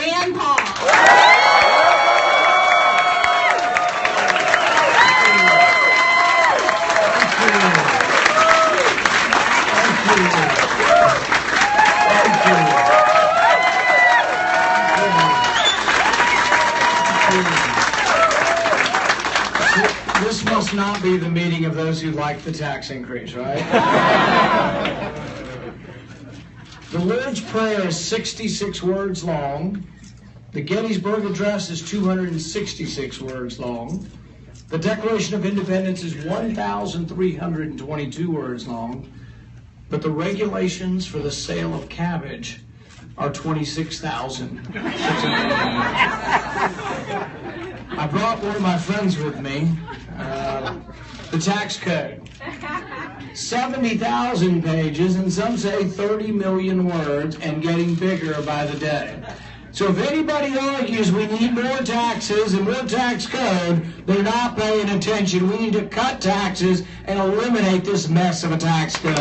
Rand Paul. This must not be the meeting of those who like the tax increase, right? The Lord's Prayer is 66 words long. The Gettysburg Address is 266 words long. The Declaration of Independence is 1,322 words long. But the regulations for the sale of cabbage are 26,000. I brought one of my friends with me, the tax code. 70,000 pages, and some say 30 million words, and getting bigger by the day. So if anybody argues we need more taxes and more tax code, they're not paying attention. We need to cut taxes and eliminate this mess of a tax code.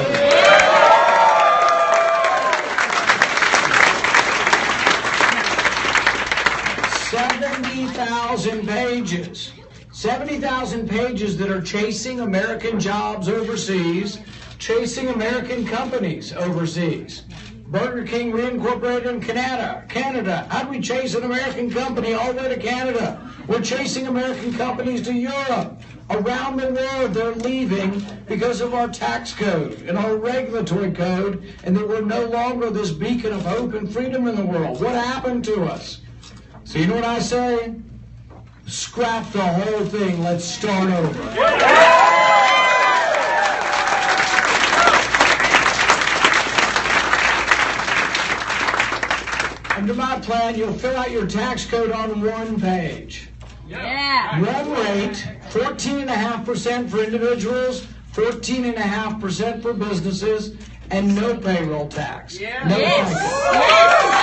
70,000 pages. 70,000 pages that are chasing American jobs overseas, chasing American companies overseas. Burger King reincorporated in Canada. How do we chase an American company all the way to Canada? We're chasing American companies to Europe. Around the world, they're leaving because of our tax code and our regulatory code, and that we're no longer this beacon of hope and freedom in the world. What happened to us? So you know what I say? Scrap the whole thing. Let's start over. Under my plan, you'll fill out your tax code on one page. Yeah. One rate, 14.5% for individuals, 14.5% for businesses, and no payroll tax. Yeah. No Yes.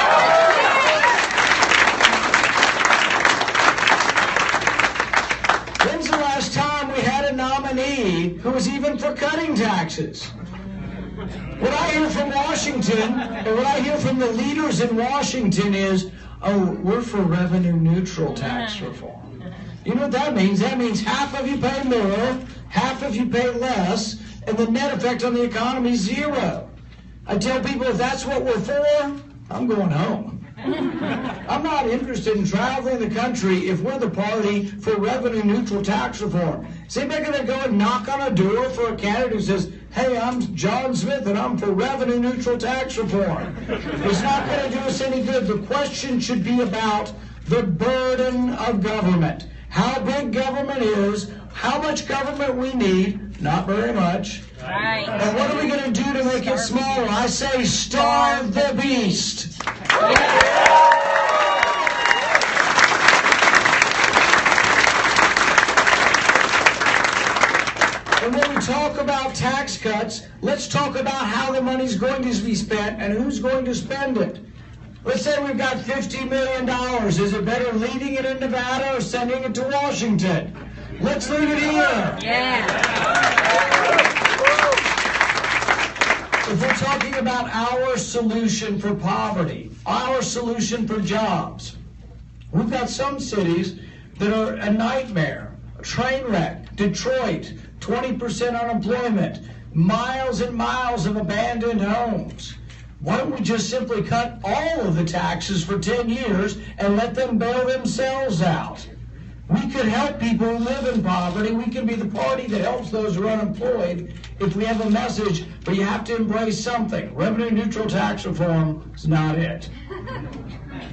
When's the last time we had a nominee who was even for cutting taxes? What I hear from Washington, and what I hear from the leaders in Washington is, oh, we're for revenue neutral tax reform. You know what that means? That means half of you pay more, half of you pay less, and the net effect on the economy is zero. I tell people if that's what we're for, I'm going home. I'm not interested in traveling the country if we're the party for revenue neutral tax reform. Is anybody going to go and knock on a door for a candidate who says, hey, I'm John Smith and I'm for revenue neutral tax reform? It's not going to do us any good. The question should be about the burden of government. How big government is, how much government we need, not very much. Right. And what are we going to do to make it smaller? I say starve the beast. And when we talk about tax cuts, let's talk about how the money's going to be spent and who's going to spend it. Let's say we've got $50 million. Is it better leaving it in Nevada or sending it to Washington? Let's leave it here. Yeah. If we're talking about our solution for poverty, our solution for jobs, we've got some cities that are a nightmare. A train wreck, Detroit, 20% unemployment, miles and miles of abandoned homes. Why don't we just simply cut all of the taxes for 10 years and let them bail themselves out? We could help people who live in poverty. We can be the party that helps those who are unemployed if we have a message, but you have to embrace something. Revenue neutral tax reform is not it.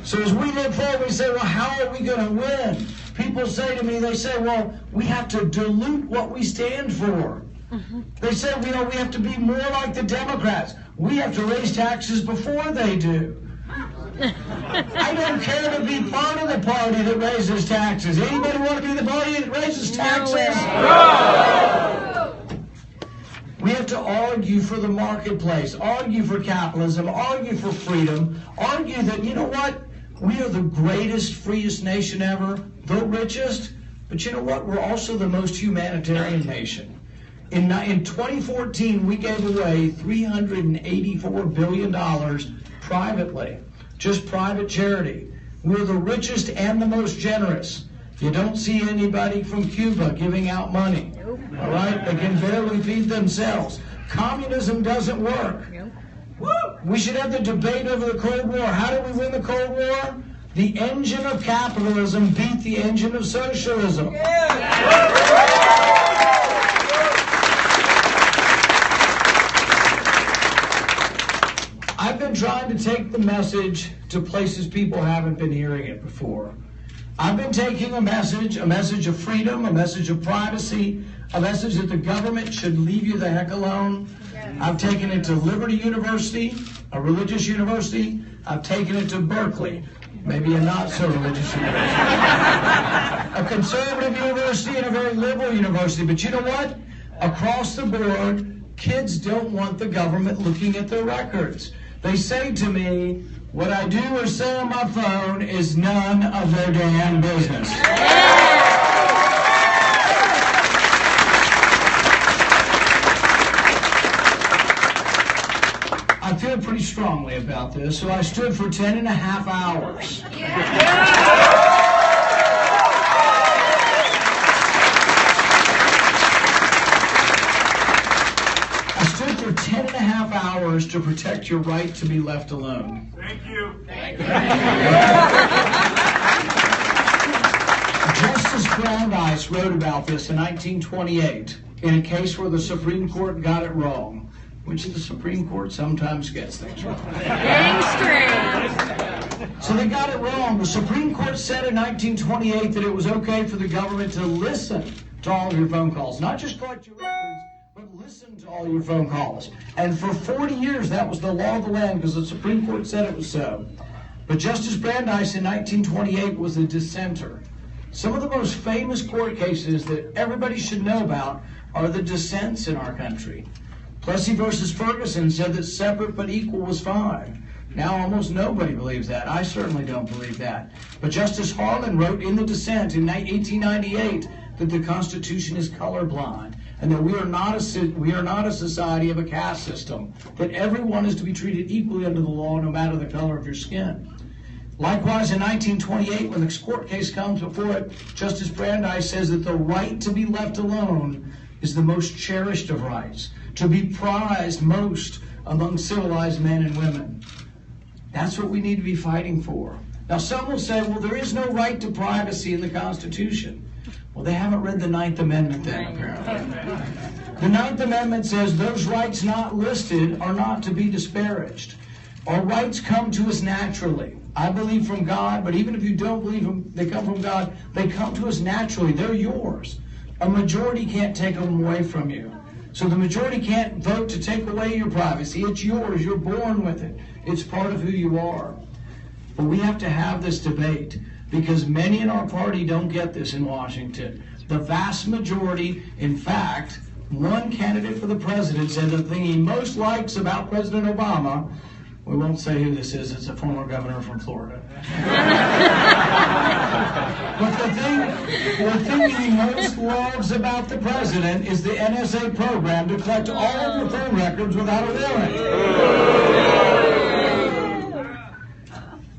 So as we look forward, we say, well, how are we going to win? People say to me, they say, well, we have to dilute what we stand for. They say, we have to be more like the Democrats. We have to raise taxes before they do. I don't care to be part of the party that raises taxes. Anybody want to be the party that raises taxes? No. We have to argue for the marketplace, argue for capitalism, argue for freedom, argue that, you know what? We are the greatest, freest nation ever, the richest, but you know what? We're also the most humanitarian nation. In 2014, we gave away $384 billion privately, just private charity. We're the richest and the most generous. You don't see anybody from Cuba giving out money. All right? They can barely feed themselves. Communism doesn't work. We should have the debate over the Cold War. How did we win the Cold War? The engine of capitalism beat the engine of socialism. I've been trying to take the message to places people haven't been hearing it before. I've been taking a message of freedom, a message of privacy, a message that the government should leave you the heck alone. I've taken it to Liberty University, a religious university. I've taken it to Berkeley, maybe a not so religious university. A conservative university and a very liberal university. But you know what? Across the board, kids don't want the government looking at their records. They say to me, what I do or say on my phone is none of their damn business. I feel pretty strongly about this, so I stood for 10.5 hours. I stood for 10.5 hours to protect your right to be left alone. Thank you. Justice Brandeis wrote about this in 1928 in a case where the Supreme Court got it wrong. Which the Supreme Court sometimes gets things wrong. So they got it wrong. The Supreme Court said in 1928 that it was okay for the government to listen to all of your phone calls. Not just collect your records, but listen to all your phone calls. And for 40 years, that was the law of the land because the Supreme Court said it was so. But Justice Brandeis in 1928 was a dissenter. Some of the most famous court cases that everybody should know about are the dissents in our country. Plessy versus Ferguson said that separate but equal was fine. Now almost nobody believes that. I certainly don't believe that. But Justice Harlan wrote in the dissent in 1898 that the Constitution is colorblind and that we are not a society of a caste system, that everyone is to be treated equally under the law no matter the color of your skin. Likewise, in 1928, when the court case comes before it, Justice Brandeis says that the right to be left alone is the most cherished of rights, to be prized most among civilized men and women. That's what we need to be fighting for. Now, some will say, well, there is no right to privacy in the Constitution. Well, they haven't read the Ninth Amendment then, apparently. The Ninth Amendment says those rights not listed are not to be disparaged. Our rights come to us naturally. I believe from God, but even if you don't believe them, they come from God. They come to us naturally. They're yours. A majority can't take them away from you. So the majority can't vote to take away your privacy. It's yours. You're born with it. It's part of who you are. But we have to have this debate because many in our party don't get this in Washington. The vast majority, in fact, one candidate for the president said the thing he most likes about President Obama, we won't say who this is, it's a former governor from Florida. But the thing he most loves about the president is the NSA program to collect all of your phone records without a warrant.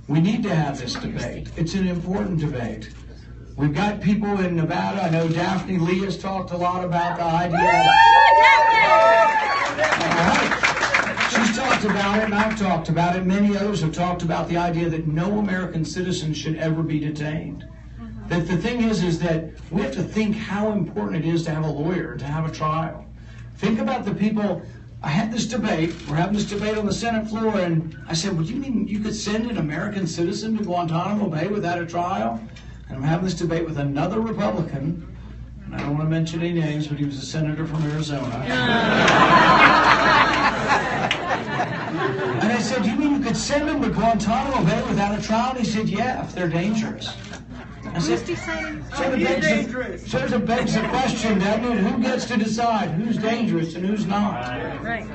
We need to have this debate. It's an important debate. We've got people in Nevada. I know Daphne Lee has talked a lot about the idea. She's talked about it, and I've talked about it. Many others have talked about the idea that no American citizen should ever be detained. That the thing is that we have to think how important it is to have a lawyer, to have a trial. Think about the people. I had this debate. We're having this debate on the Senate floor, and I said, well, you mean you could send an American citizen to Guantanamo Bay without a trial? And I'm having this debate with another Republican, and I don't want to mention any names, but he was a senator from Arizona. And I said, you mean you could send them to Guantanamo Bay without a trial? And he said, yeah, if they're dangerous. I said, so it begs the question, doesn't it? Who gets to decide who's dangerous and who's not? Right.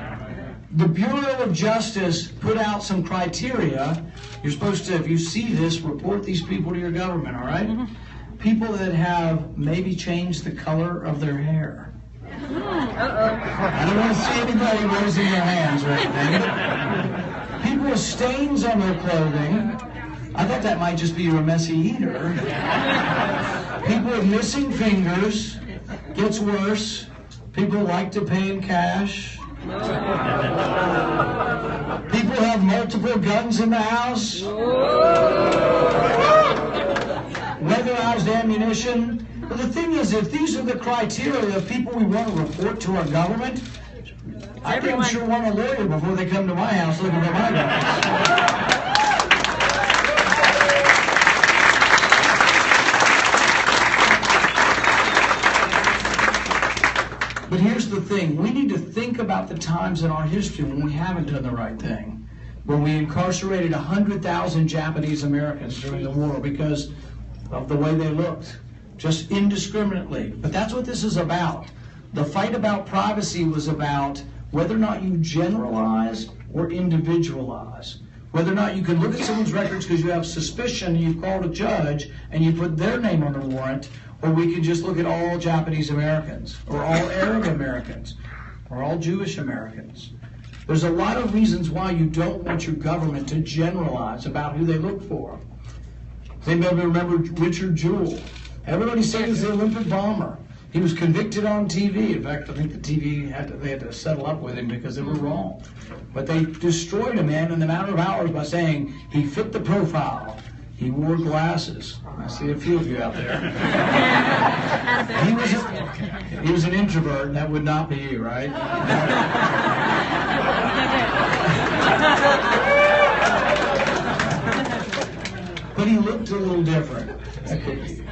The Bureau of Justice put out some criteria. You're supposed to, if you see this, report these people to your government, all right? Mm-hmm. People that have maybe changed the color of their hair. I don't want to see anybody raising their hands right now. People with stains on their clothing. I thought that might just be you're a messy eater. People with missing fingers. Gets worse. People like to pay in cash. People have multiple guns in the house. Weatherized ammunition. But the thing is, if these are the criteria of people we want to report to our government, I think sure want a lawyer before they come to my house looking for my guns. But here's the thing. We need to think about the times in our history when we haven't done the right thing. When we incarcerated 100,000 Japanese Americans during the war because of the way they looked, just indiscriminately. But that's what this is about. The fight about privacy was about whether or not you generalize or individualize. Whether or not you can look at someone's records because you have suspicion, you've called a judge, and you put their name on the warrant, or we can just look at all Japanese Americans, or all Arab Americans, or all Jewish Americans. There's a lot of reasons why you don't want your government to generalize about who they look for. Does anybody remember Richard Jewell? Everybody said he's the Olympic bomber. He was convicted on TV. In fact, I think the TV they had to settle up with him because they were wrong. But they destroyed a man in a matter of hours by saying he fit the profile. He wore glasses. I see a few of you out there. He was an introvert, and that would not be you, right? But he looked a little different. That could be.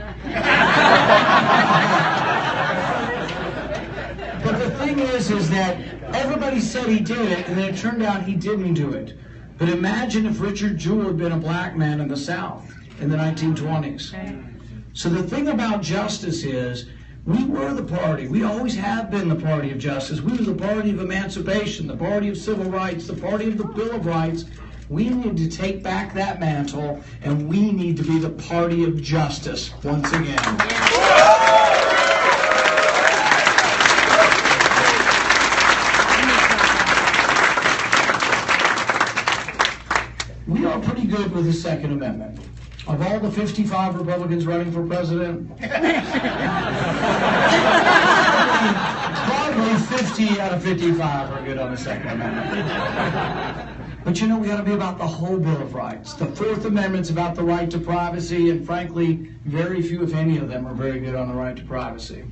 But the thing is that everybody said he did it, and then it turned out he didn't do it. But imagine if Richard Jewell had been a black man in the South in the 1920s. So the thing about justice is, we were the party. We always have been the party of justice. We were the party of emancipation, the party of civil rights, the party of the Bill of Rights. We need to take back that mantle, and we need to be the party of justice once again. We are pretty good with the Second Amendment. Of all the 55 Republicans running for president, probably 50 out of 55 are good on the Second Amendment. But you know, we got to be about the whole Bill of Rights. The Fourth Amendment's about the right to privacy, and frankly, very few, if any of them, are very good on the right to privacy.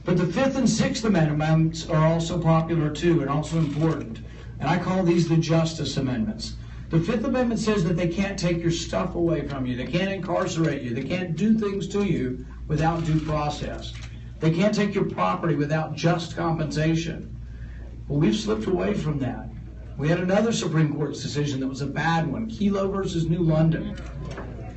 But the Fifth and Sixth Amendments are also popular too, and also important. And I call these the Justice Amendments. The Fifth Amendment says that they can't take your stuff away from you. They can't incarcerate you. They can't do things to you without due process. They can't take your property without just compensation. Well, we've slipped away from that. We had another Supreme Court's decision that was a bad one, Kelo versus New London.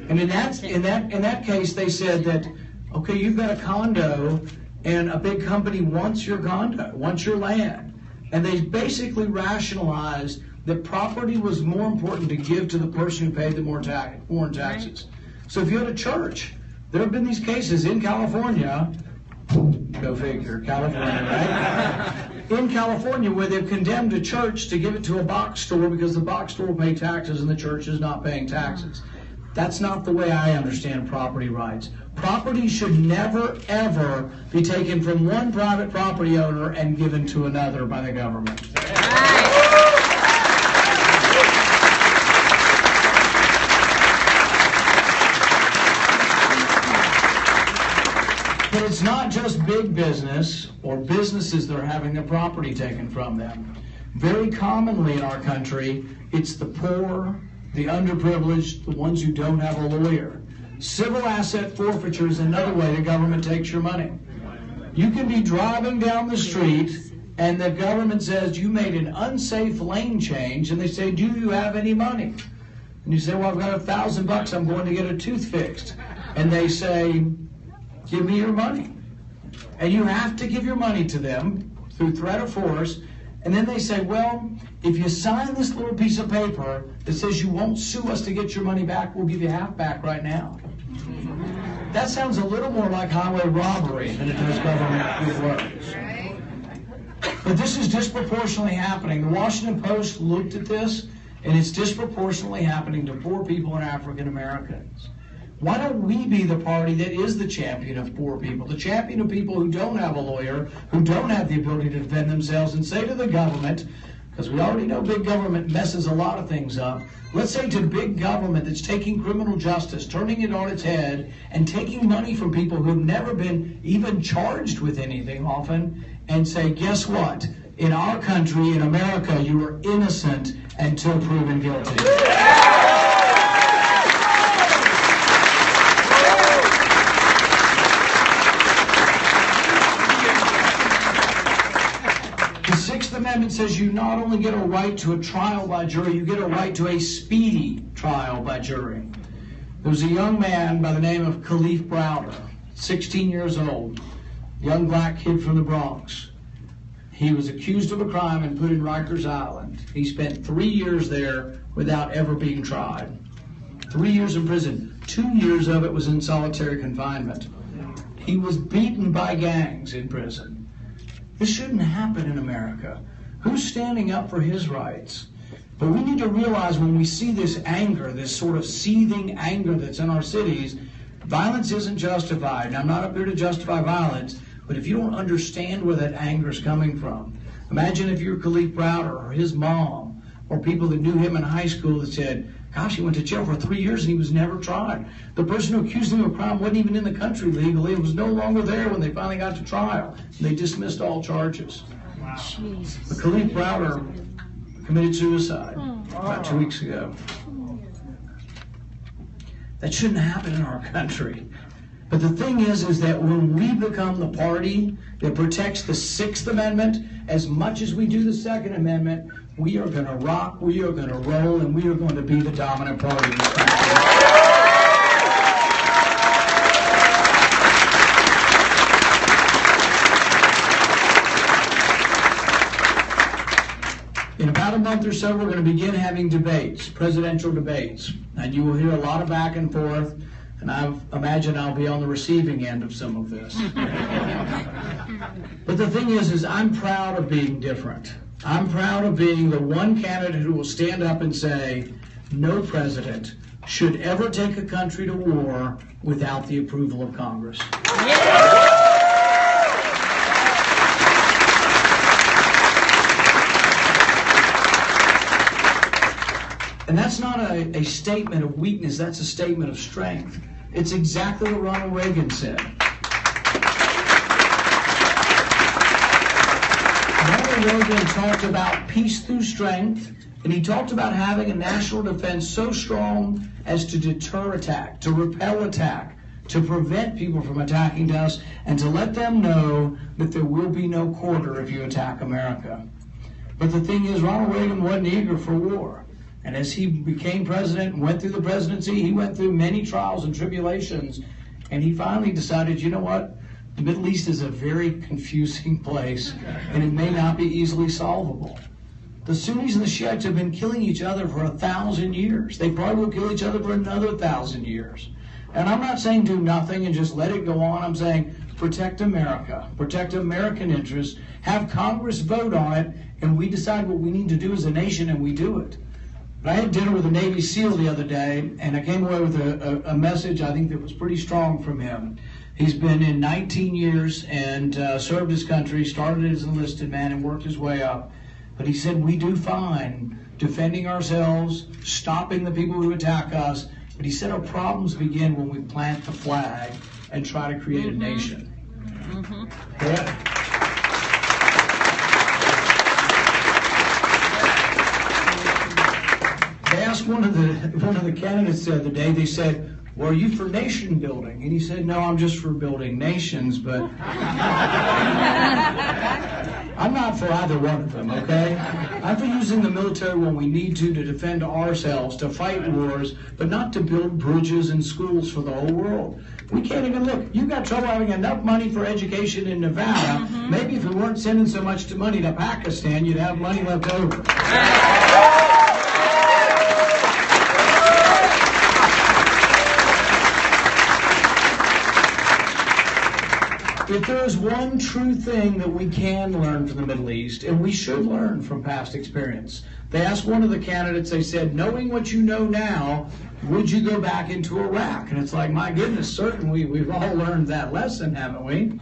And in that case, they said that, okay, you've got a condo, and a big company wants your condo, wants your land. And they basically rationalized that property was more important to give to the person who paid the more foreign taxes. So if you had a church, there have been these cases in California, go figure, California, right? In California, where they've condemned a church to give it to a box store because the box store will pay taxes and the church is not paying taxes. That's not the way I understand property rights. Property should never, ever be taken from one private property owner and given to another by the government. But it's not just big business or businesses that are having their property taken from them. Very commonly in our country, it's the poor, the underprivileged, the ones who don't have a lawyer. Civil asset forfeiture is another way the government takes your money. You can be driving down the street and the government says you made an unsafe lane change, and they say, do you have any money? And you say, well, I've got $1,000, I'm going to get a tooth fixed. And they say, give me your money. And you have to give your money to them through threat of force. And then they say, well, if you sign this little piece of paper that says you won't sue us to get your money back, we'll give you half back right now. That sounds a little more like highway robbery than it does government good works. But this is disproportionately happening. The Washington Post looked at this, And it's disproportionately happening to poor people and African Americans. Why don't we be the party that is the champion of poor people, the champion of people who don't have a lawyer, who don't have the ability to defend themselves, and say to the government, because we already know big government messes a lot of things up, let's say to big government that's taking criminal justice, turning it on its head, and taking money from people who have never been even charged with anything often, and say, guess what? In our country, in America, you are innocent until proven guilty. The Sixth Amendment says you not only get a right to a trial by jury, you get a right to a speedy trial by jury. There was a young man by the name of Khalif Browder, 16 years old, young black kid from the Bronx. He was accused of a crime and put in Rikers Island. He spent 3 years there without ever being tried. 3 years in prison. 2 years of it was in solitary confinement. He was beaten by gangs in prison. This shouldn't happen in America. Who's standing up for his rights? But we need to realize when we see this anger, this sort of seething anger that's in our cities, violence isn't justified. And I'm not up here to justify violence, but if you don't understand where that anger is coming from, imagine if you're Khalif Browder or his mom or people that knew him in high school that said, gosh, he went to jail for 3 years and he was never tried. The person who accused him of a crime wasn't even in the country legally. It was no longer there when they finally got to trial. And they dismissed all charges. Wow. But Khalif Browder committed suicide about 2 weeks ago. That shouldn't happen in our country. But the thing is that when we become the party that protects the Sixth Amendment as much as we do the Second Amendment, we are going to rock, we are going to roll, and we are going to be the dominant party in this country. In about a month or so, we're going to begin having debates, presidential debates, and you will hear a lot of back and forth, and I imagine I'll be on the receiving end of some of this. But the thing is I'm proud of being different. I'm proud of being the one candidate who will stand up and say, no president should ever take a country to war without the approval of Congress. And that's not a statement of weakness, that's a statement of strength. It's exactly what Ronald Reagan said. Ronald Reagan talked about peace through strength, and he talked about having a national defense so strong as to deter attack, to repel attack, to prevent people from attacking us, and to let them know that there will be no quarter if you attack America. But the thing is, Ronald Reagan wasn't eager for war. And as he became president and went through the presidency, he went through many trials and tribulations, and he finally decided, you know what? The Middle East is a very confusing place, and it may not be easily solvable. The Sunnis and the Shiites have been killing each other for 1,000 years. They probably will kill each other for another 1,000 years. And I'm not saying do nothing and just let it go on. I'm saying protect America, protect American interests, have Congress vote on it, and we decide what we need to do as a nation, and we do it. But I had dinner with a Navy SEAL the other day, and I came away with a message I think that was pretty strong from him. He's been in 19 years and served his country, started as an enlisted man and worked his way up. But he said, we do fine defending ourselves, stopping the people who attack us. But he said our problems begin when we plant the flag and try to create a nation. Yeah. They asked one of the candidates the other day, they said, well, are you for nation building? And he said, no, I'm just for building nations, but I'm not for either one of them, okay? I'm for using the military when we need to defend ourselves, to fight wars, but not to build bridges and schools for the whole world. We can't even look. You got trouble having enough money for education in Nevada. Maybe if we weren't sending so much money to Pakistan, you'd have money left over. If there is one true thing that we can learn from the Middle East, and we should learn from past experience, they asked one of the candidates, they said, knowing what you know now, would you go back into Iraq? And it's like, my goodness, certainly we've all learned that lesson, haven't we?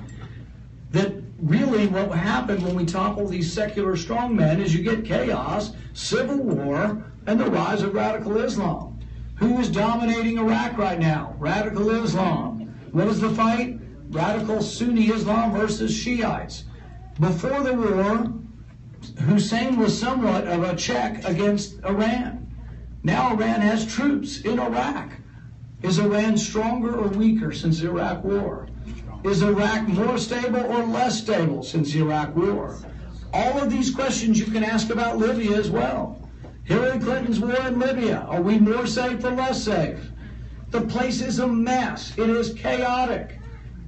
That really what happened when we topple these secular strongmen is you get chaos, civil war, and the rise of radical Islam. Who is dominating Iraq right now? Radical Islam. What is the fight? Radical Sunni Islam versus Shiites. Before the war, Hussein was somewhat of a check against Iran. Now Iran has troops in Iraq. Is Iran stronger or weaker since the Iraq War? Is Iraq more stable or less stable since the Iraq War? All of these questions you can ask about Libya as well. Hillary Clinton's war in Libya. Are we more safe or less safe? The place is a mess. It is chaotic.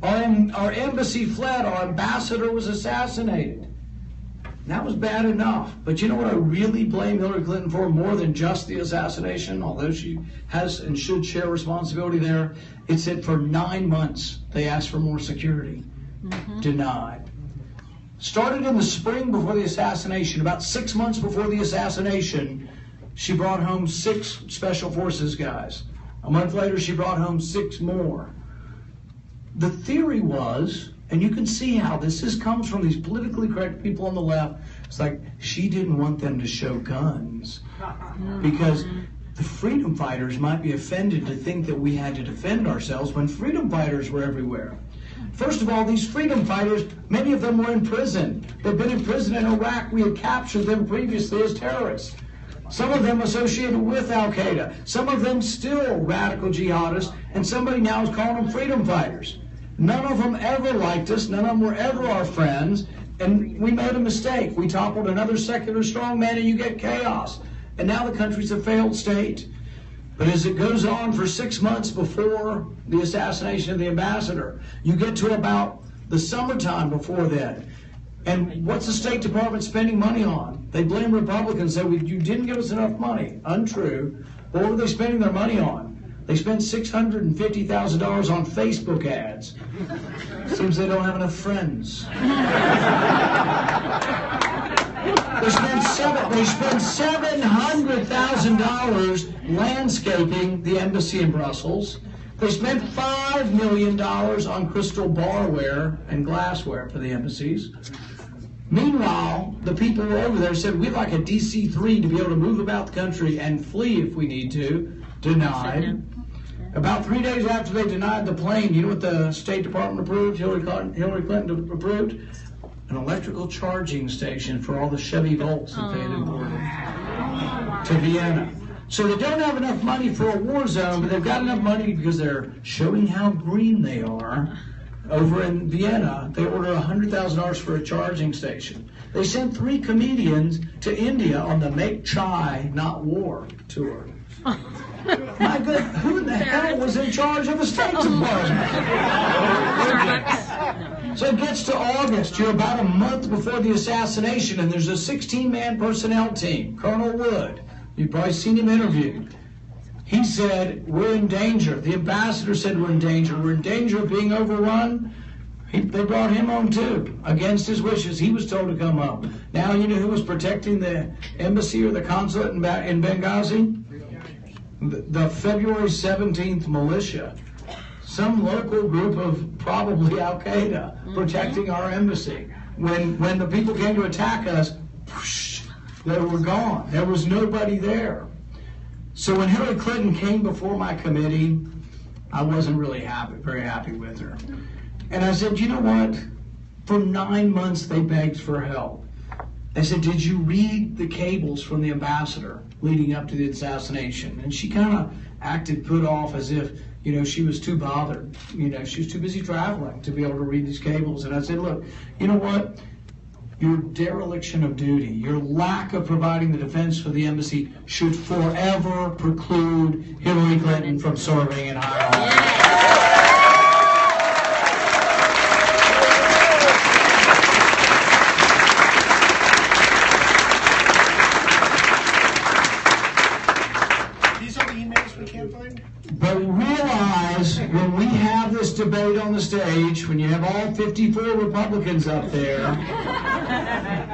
Our embassy fled. Our ambassador was assassinated. That was bad enough. But you know what I really blame Hillary Clinton for more than just the assassination, although she has and should share responsibility there? It's that for 9 months they asked for more security. Denied. Started in the spring before the assassination. About 6 months before the assassination, she brought home 6 Special Forces guys. A month later, she brought home 6 more. The theory was, and you can see how comes from these politically correct people on the left, it's like she didn't want them to show guns because the freedom fighters might be offended to think that we had to defend ourselves when freedom fighters were everywhere. First of all, these freedom fighters, many of them were in prison. They've been in prison in Iraq. We had captured them previously as terrorists. Some of them associated with Al-Qaeda. Some of them still radical jihadists, and somebody now is calling them freedom fighters. None of them ever liked us. None of them were ever our friends, and we made a mistake. We toppled another secular strongman, and you get chaos. And now the country's a failed state. But as it goes on for 6 months before the assassination of the ambassador, you get to about the summertime before that. And what's the State Department spending money on? They blame Republicans, say, you didn't give us enough money. Untrue. What were they spending their money on? They spent $650,000 on Facebook ads. Seems they don't have enough friends. They spent $700,000 landscaping the embassy in Brussels. They spent $5 million on crystal barware and glassware for the embassies. Meanwhile, the people who were over there said, we'd like a DC-3 to be able to move about the country and flee if we need to. Denied. About 3 days after they denied the plane, you know what the State Department approved, Hillary Clinton approved? An electrical charging station for all the Chevy Volts that they had imported to Vienna. So they don't have enough money for a war zone, but they've got enough money because they're showing how green they are. Over in Vienna, they ordered $100,000 for a charging station. They sent 3 comedians to India on the Make Chai, Not War tour. My good, who in the hell was in charge of the State Department? So it gets to August. You're about a month before the assassination, and there's a 16-man personnel team. Colonel Wood, you've probably seen him interviewed. He said, we're in danger. The ambassador said we're in danger. We're in danger of being overrun. They brought him home too, against his wishes. He was told to come home. Now you know who was protecting the embassy or the consulate in Benghazi? The February 17th militia. Some local group of probably Al-Qaeda protecting our embassy. When the people came to attack us, whoosh, they were gone. There was nobody there. So when Hillary Clinton came before my committee, I wasn't really very happy with her. And I said, you know what? For 9 months they begged for help. I said, did you read the cables from the ambassador leading up to the assassination? And she kind of acted put off as if, you know, she was too bothered. You know, she was too busy traveling to be able to read these cables. And I said, look, you know what? Your dereliction of duty, your lack of providing the defense for the embassy should forever preclude Hillary Clinton from serving in higher office. These are the emails. else we can't find? But realize when we have this debate on the stage, when you have all 54 Republicans up there,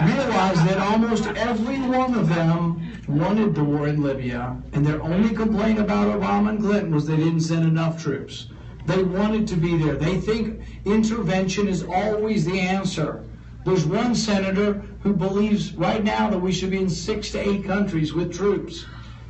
realize that almost every one of them wanted the war in Libya, and their only complaint about Obama and Clinton was they didn't send enough troops. They wanted to be there. They think intervention is always the answer. There's one senator who believes right now that we should be in 6 to 8 countries with troops.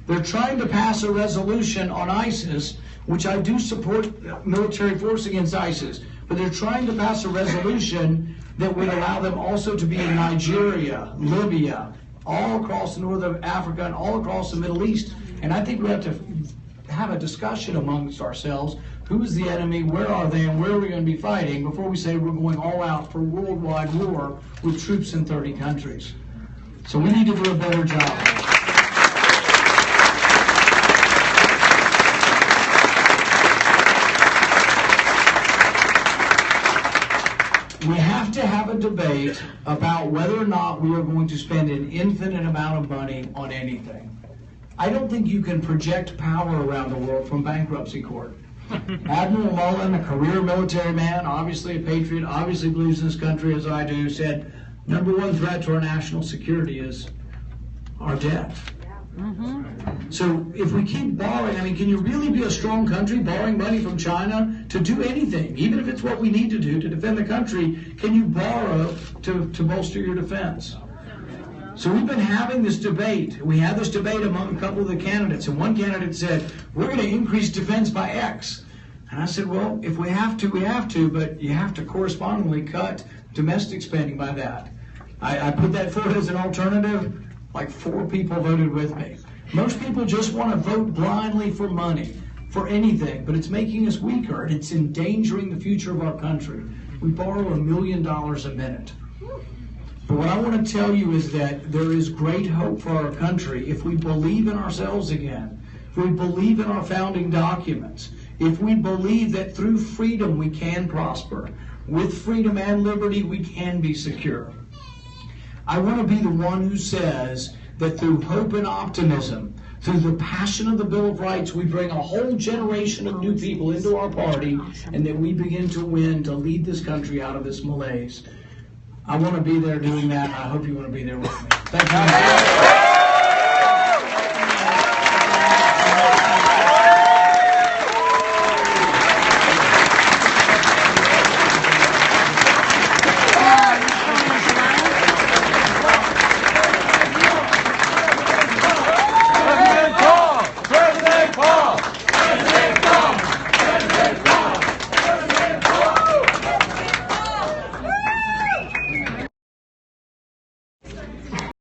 They're trying to pass a resolution on ISIS, which I do support military force against ISIS, but they're trying to pass a resolution that would allow them also to be in Nigeria, Libya, all across northern Africa, and all across the Middle East. And I think we have to have a discussion amongst ourselves. Who is the enemy? Where are they? And where are we going to be fighting before we say we're going all out for worldwide war with troops in 30 countries? So we need to do a better job. We have to have a debate about whether or not we are going to spend an infinite amount of money on anything. I don't think you can project power around the world from bankruptcy court. Admiral Mullen, a career military man, obviously a patriot, obviously believes in this country as I do, said, number one threat to our national security is our debt. So if we keep borrowing, I mean, can you really be a strong country borrowing money from China to do anything? Even if it's what we need to do to defend the country, can you borrow to bolster your defense? So we've been having this debate. We had this debate among a couple of the candidates, and one candidate said, we're going to increase defense by X. And I said, well, if we have to, we have to, but you have to correspondingly cut domestic spending by that. I put that forward as an alternative. Like 4 people voted with me. Most people just want to vote blindly for money, for anything, but it's making us weaker, and it's endangering the future of our country. We borrow $1 million a minute. But what I want to tell you is that there is great hope for our country if we believe in ourselves again, if we believe in our founding documents, if we believe that through freedom we can prosper, with freedom and liberty we can be secure. I want to be the one who says that through hope and optimism, through the passion of the Bill of Rights, we bring a whole generation of new people into our party, and that we begin to win to lead this country out of this malaise. I want to be there doing that. I hope you want to be there with me. Thank you.